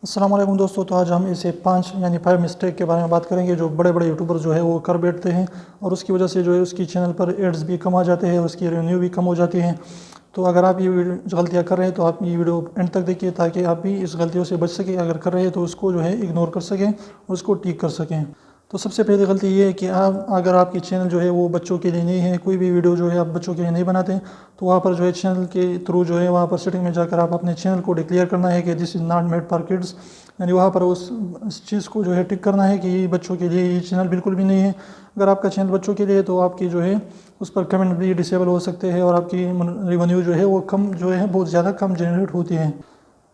अस्सलाम वालेकुम दोस्तों। तो आज हम इसे 5 यानी 5 मिस्टेक के बारे में बात करेंगे जो बड़े बड़े यूट्यूबर जो है वो कर बैठते हैं और उसकी वजह से जो है उसकी चैनल पर एड्स भी कम आ जाते हैं, उसकी रेवेन्यू भी कम हो जाती है। तो अगर आप ये गलतियाँ कर रहे हैं तो आप ये वीडियो एंड तक देखिए ताकि आप भी इस गलतियों से बच सकें। अगर कर रहे हैं तो उसको जो है इग्नोर कर सकें, उसको ठीक कर सकें। तो सबसे पहली गलती ये है कि आप अगर आपकी चैनल जो है वो बच्चों के लिए नहीं है, कोई भी वीडियो जो है आप बच्चों के लिए नहीं बनाते, तो वहाँ पर जो है चैनल के थ्रू जो है वहाँ पर सेटिंग में जाकर आप अपने चैनल को डिक्लेयर करना है कि this is not made for kids, यानी वहाँ पर उस चीज़ को जो है टिक करना है कि ये बच्चों के लिए ये चैनल बिल्कुल भी नहीं है। अगर आपका चैनल बच्चों के लिए तो आपकी जो है उस पर कमेंट भी डिसेबल हो सकते हैं और आपकी रेवेन्यू जो है वो कम जो है बहुत ज़्यादा कम जनरेट होती है।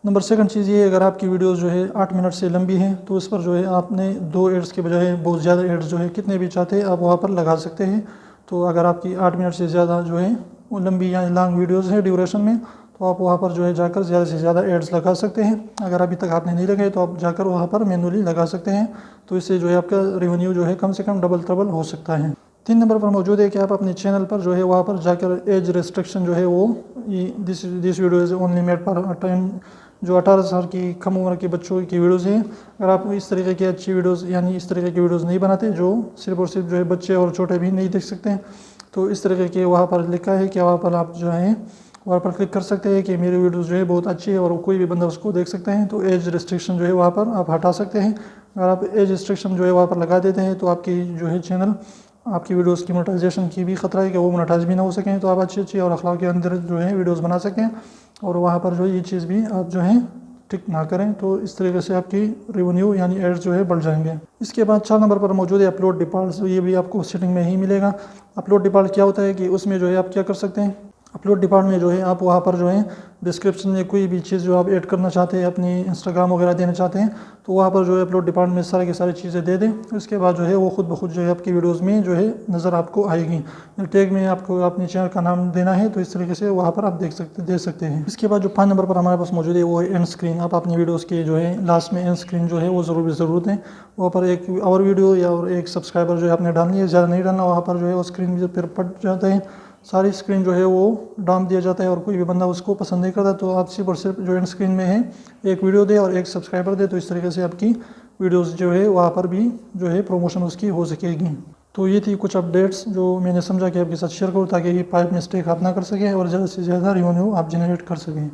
नंबर सेकंड चीज़ ये है, अगर आपकी वीडियोस जो है 8 मिनट से लंबी है तो उस पर जो है आपने 2 एड्स के बजाय बहुत ज़्यादा एड्स जो है कितने भी चाहते हैं आप वहाँ पर लगा सकते हैं। तो अगर आपकी 8 मिनट से ज़्यादा जो है वो लंबी या लॉन्ग वीडियोस है ड्यूरेशन में, तो आप वहाँ पर जो है जाकर ज़्यादा से ज़्यादा एड्स लगा सकते हैं। अगर अभी तक आपने नहीं लगाए तो आप जाकर वहाँ पर मैनुअली लगा सकते हैं। तो इससे जो है आपका रेवेन्यू जो है कम से कम डबल ट्रबल हो सकता है। 3 नंबर पर मौजूद है कि आप अपने चैनल पर जो है वहाँ पर जाकर एज रिस्ट्रिक्शन जो है वो this video is only made for time, जो 18 साल की कम उम्र के बच्चों की वीडियोज़ हैं। अगर आप इस तरीके की अच्छी वीडियोज़ यानी इस तरीके की वीडियोज़ नहीं बनाते जो सिर्फ और सिर्फ जो है बच्चे और छोटे भी नहीं देख सकते हैं, तो इस तरीके के वहाँ पर लिखा है कि वहाँ पर आप जो है वहाँ पर क्लिक कर सकते हैं कि मेरी वीडियोज़ जो है बहुत अच्छी है और कोई भी बंदा उसको देख सकते हैं। तो एज रिस्ट्रिक्शन जो है वहाँ पर आप हटा सकते हैं। अगर आप एज रिस्ट्रिक्शन जो है वहाँ पर लगा देते हैं तो आपकी जो है चैनल आपकी वीडियोस की मोनेटाइजेशन की भी खतरा है कि वो मोनेटाइज भी ना हो सकें, तो आप अच्छी और अखलाक के अंदर जो है वीडियोस बना सकें और वहाँ पर जो ये चीज़ भी आप जो है टिक ना करें। तो इस तरीके से आपकी रेवेन्यू यानी एड्स जो है बढ़ जाएंगे। इसके बाद 4 नंबर पर मौजूद है अपलोड डिफ़ॉल्ट। ये भी आपको सेटिंग में ही मिलेगा। अपलोड डिफ़ॉल्ट क्या होता है कि उसमें जो है आप क्या कर सकते हैं, अपलोड डिपार्ट में जो है आप वहाँ पर जो है डिस्क्रिप्शन में कोई भी चीज़ जो आप ऐड करना चाहते हैं, अपनी इंस्टाग्राम वगैरह देना चाहते हैं, तो वहाँ पर जो है अपलोड डिपार्ट में सारी की सारी चीज़ें दे दें। उसके बाद जो है वो खुद ब खुद जो है आपकी वीडियोस में जो है नज़र आपको आएगी। टैग में आपको अपने चैनल का नाम देना है, तो इस तरीके से वहाँ पर आप दे सकते हैं। इसके बाद जो 5 नंबर पर हमारे पास मौजूद है वो है एंड स्क्रीन। आप अपनी वीडियोज़ के जो है लास्ट में एंड स्क्रीन जो है वो ज़रूर दें। वहाँ पर एक और वीडियो या और एक सब्सक्राइबर जो है आपने डालनी है, ज़्यादा नहीं डालना। वहाँ पर जो है वो स्क्रीन पर पड़ जाता है, सारी स्क्रीन जो है वो डाल दिया जाता है और कोई भी बंदा उसको पसंद नहीं करता। तो आप सिर्फ और सिर्फ जो एंड स्क्रीन में है एक वीडियो दे और एक सब्सक्राइबर दे, तो इस तरीके से आपकी वीडियोस जो है वहाँ पर भी जो है प्रमोशन उसकी हो सकेगी। तो ये थी कुछ अपडेट्स जो मैंने समझा कि आपके साथ शेयर करूँ ताकि ये 5 मिस्टेक आप ना कर सकें और ज़्यादा से ज़्यादा रेवेन्यू आप जनरेट कर सकें।